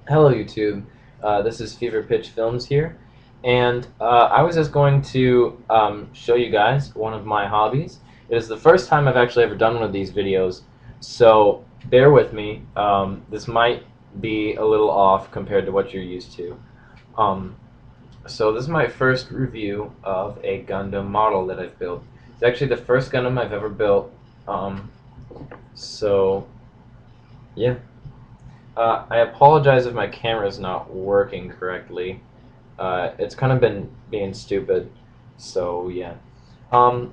Hello YouTube, this is FeverPitchFilms here, and I was just going to show you guys one of my hobbies. It is the first time I've actually ever done one of these videos, so bear with me. This might be a little off compared to what you're used to. Um, so this is my first review of a Gundam model that I've built. It's actually the first Gundam I've ever built, so yeah. I apologize if my camera's not working correctly. It's kind of been being stupid, so yeah.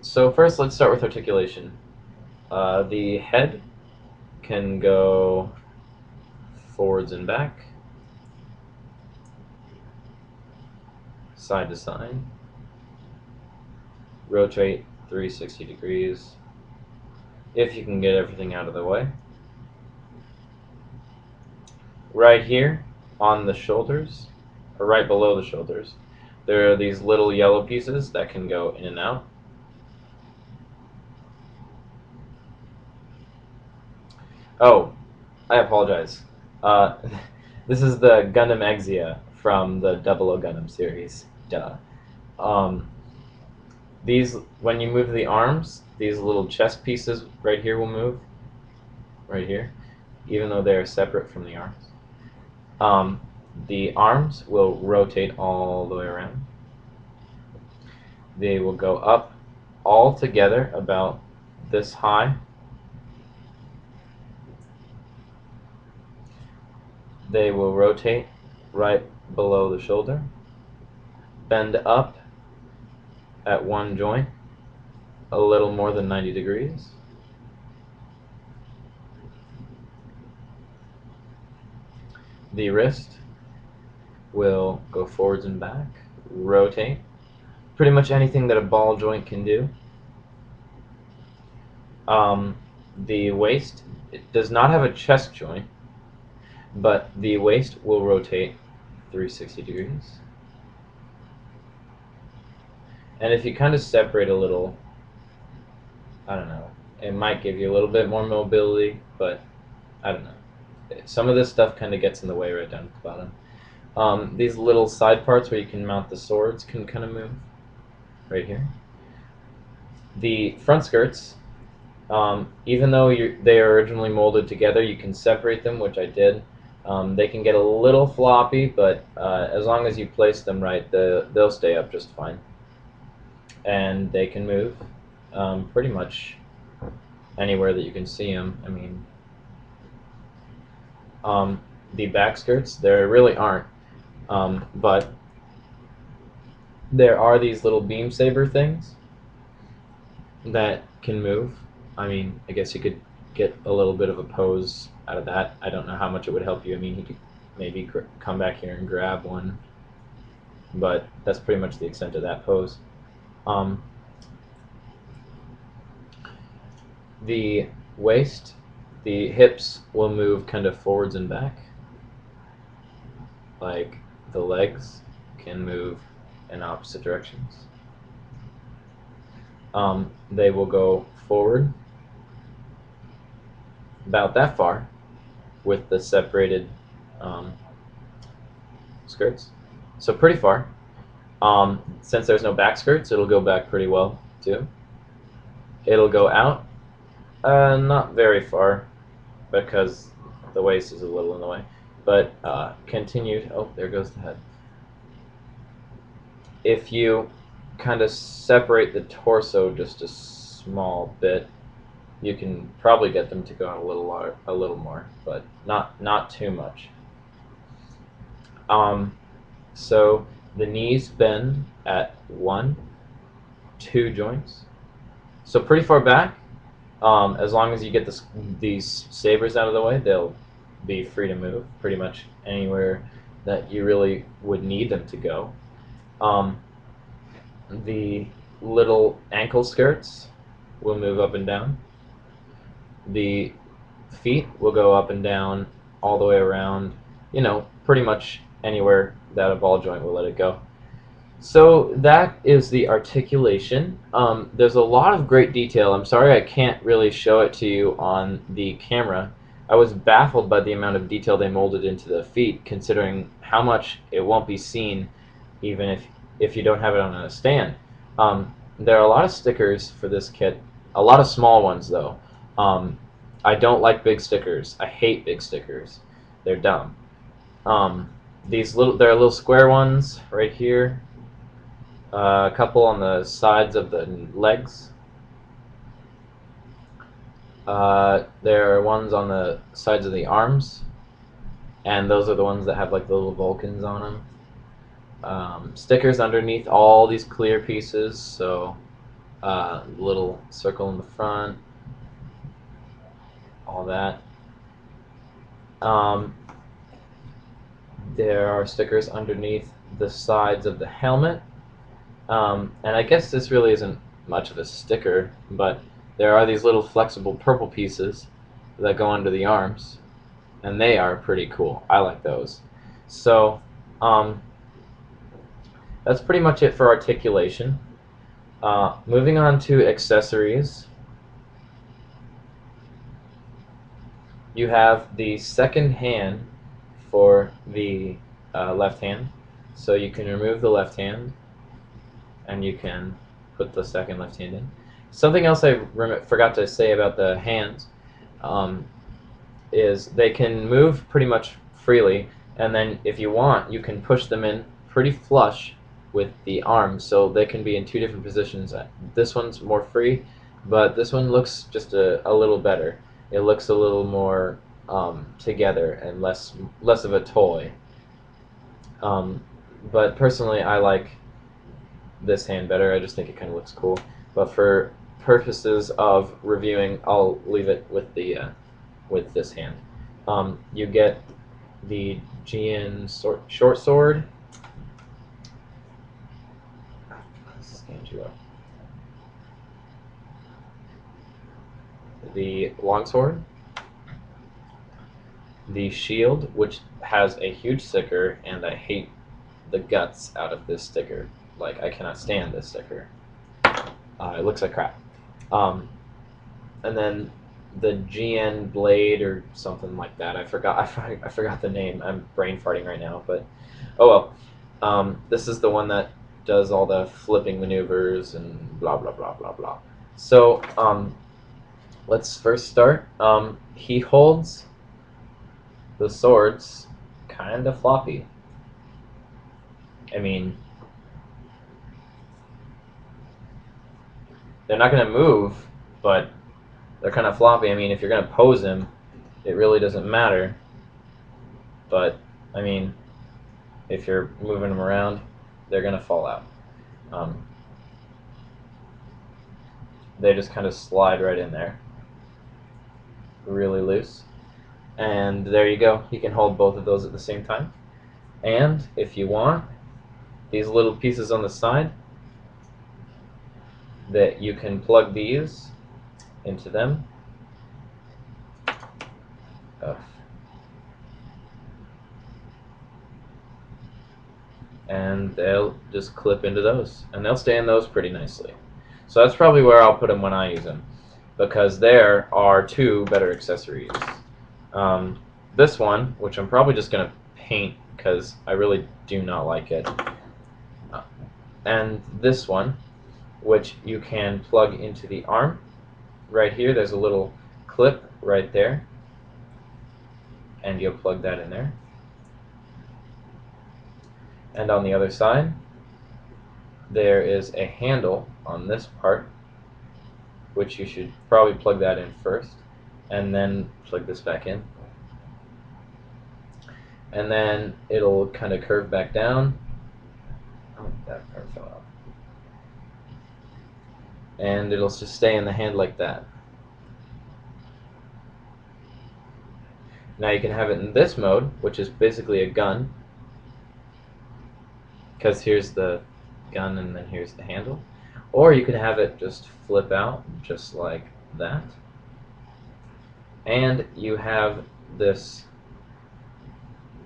So first, let's start with articulation. The head can go forwards and back, side to side, rotate 360 degrees, if you can get everything out of the way. Right here on the shoulders, or right below the shoulders, there are these little yellow pieces that can go in and out. Oh, I apologize. Uh, this is the Gundam Exia from the 00 Gundam series. Duh. Um, when you move the arms, these little chest pieces right here will move. Right here, even though they're separate from the arms. The arms will rotate all the way around. They will go up all together about this high. They will rotate right below the shoulder, bend up at one joint a little more than 90 degrees. The wrist will go forwards and back, rotate, pretty much anything that a ball joint can do. The waist, it does not have a chest joint, but the waist will rotate 360 degrees. And if you kind of separate a little, I don't know, it might give you a little bit more mobility, but I don't know. Some of this stuff kind of gets in the way right down at the bottom. These little side parts where you can mount the swords can kind of move right here. The front skirts, even though they are originally molded together, you can separate them, which I did. They can get a little floppy, but as long as you place them right, they'll stay up just fine. And they can move pretty much anywhere that you can see them. I mean, the back skirts, there really aren't, but there are these little beam saber things that can move. I mean, I guess you could get a little bit of a pose out of that. I don't know how much it would help you. I mean, you could maybe come back here and grab one, but that's pretty much the extent of that pose. The waist, the hips will move kind of forwards and back, like the legs can move in opposite directions. They will go forward about that far with the separated skirts, so pretty far. Since there's no back skirts, it'll go back pretty well too. It'll go out not very far because the waist is a little in the way, but continued. Oh, there goes the head. If you kind of separate the torso just a small bit, you can probably get them to go out a little more, but not too much. So the knees bend at 1, 2 joints, so pretty far back. As long as you get these sabers out of the way, they'll be free to move pretty much anywhere that you really would need them to go. The little ankle skirts will move up and down. The feet will go up and down all the way around, you know, pretty much anywhere that a ball joint will let it go. So that is the articulation. There's a lot of great detail. I'm sorry I can't really show it to you on the camera, I was baffled by the amount of detail they molded into the feet, considering how much it won't be seen even if you don't have it on a stand. There are a lot of stickers for this kit, a lot of small ones though. I don't like big stickers. I hate big stickers. They're dumb. Um, there are little square ones right here. A couple on the sides of the legs. There are ones on the sides of the arms, and those are the ones that have like the little Vulcans on them. Stickers underneath all these clear pieces, so little circle in the front, all that. Um, there are stickers underneath the sides of the helmet, and I guess this really isn't much of a sticker, but there are these little flexible purple pieces that go under the arms, and they are pretty cool. I like those. So that's pretty much it for articulation. Moving on to accessories, you have the second hand for the left hand. So you can remove the left hand and you can put the second left hand in. Something else I forgot to say about the hands is they can move pretty much freely, and then if you want, you can push them in pretty flush with the arms, so they can be in two different positions. This one's more free, but this one looks just a little better. It looks a little more together and less of a toy. But personally, I like this hand better. I just think it kind of looks cool. But for purposes of reviewing, I'll leave it with the with this hand. You get the GN short sword. Stand you up. The longsword, the shield, which has a huge sticker, and I hate the guts out of this sticker. Like, I cannot stand this sticker. It looks like crap. And then the GN blade or something like that. I forgot the name. I'm brain farting right now, but oh well. This is the one that does all the flipping maneuvers and blah blah blah blah blah. So let's first start. He holds the swords kind of floppy. I mean, they're not going to move, but they're kind of floppy. I mean, if you're going to pose him, it really doesn't matter. But, I mean, if you're moving them around, they're going to fall out. They just kind of slide right in there. Really loose. And there you go. You can hold both of those at the same time. And, if you want, these little pieces on the side, that you can plug these into them. And they'll just clip into those, and they'll stay in those pretty nicely. So that's probably where I'll put them when I use them, because there are two better accessories. This one, which I'm probably just going to paint because I really do not like it, and this one, which you can plug into the arm. Right here, there's a little clip right there, and you'll plug that in there. And on the other side, there is a handle on this part, which you should probably plug that in first, and then plug this back in. And then it'll kind of curve back down. Oh, that part fell out. And it'll just stay in the hand like that. Now you can have it in this mode, which is basically a gun, because here's the gun and then here's the handle. Or you can have it just flip out, just like that. And you have this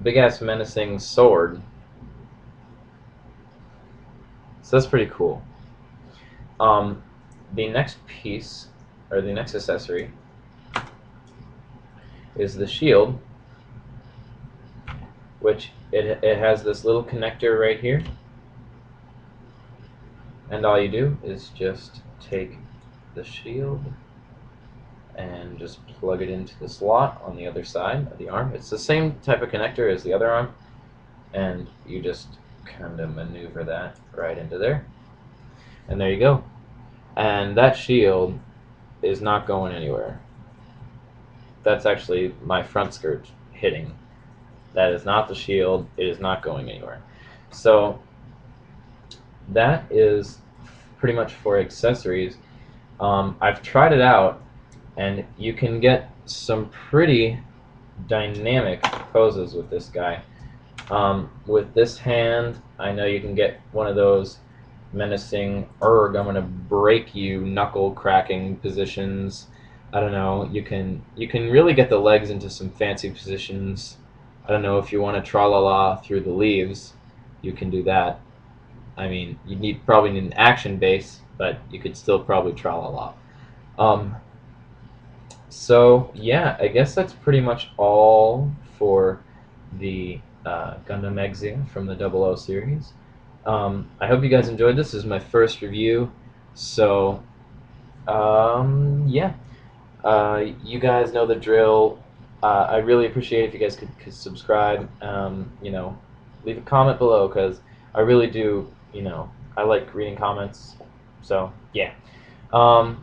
big-ass menacing sword. So that's pretty cool. The next piece, or the next accessory, is the shield, which it has this little connector right here, and all you do is just take the shield and just plug it into the slot on the other side of the arm. It's the same type of connector as the other arm, and you just kind of maneuver that right into there, and there you go. And that shield is not going anywhere. That's actually my front skirt hitting. That is not the shield. It is not going anywhere. So that is pretty much for accessories. I've tried it out, and you can get some pretty dynamic poses with this guy. With this hand, I know you can get one of those menacing, I'm gonna break you, knuckle cracking positions. I don't know. You can really get the legs into some fancy positions. I don't know if you want to tra-la-la through the leaves, you can do that. I mean, you probably need an action base, but you could still probably tra-la-la. So yeah, I guess that's pretty much all for the Gundam Exia from the 00 series. I hope you guys enjoyed this. This is my first review, so yeah. You guys know the drill. I really appreciate it if you guys could subscribe. You know, leave a comment below, because I really do. You know, I like reading comments. So yeah. All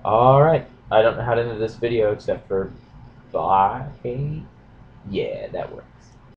right. I don't know how to end this video except for bye. Yeah, that worked.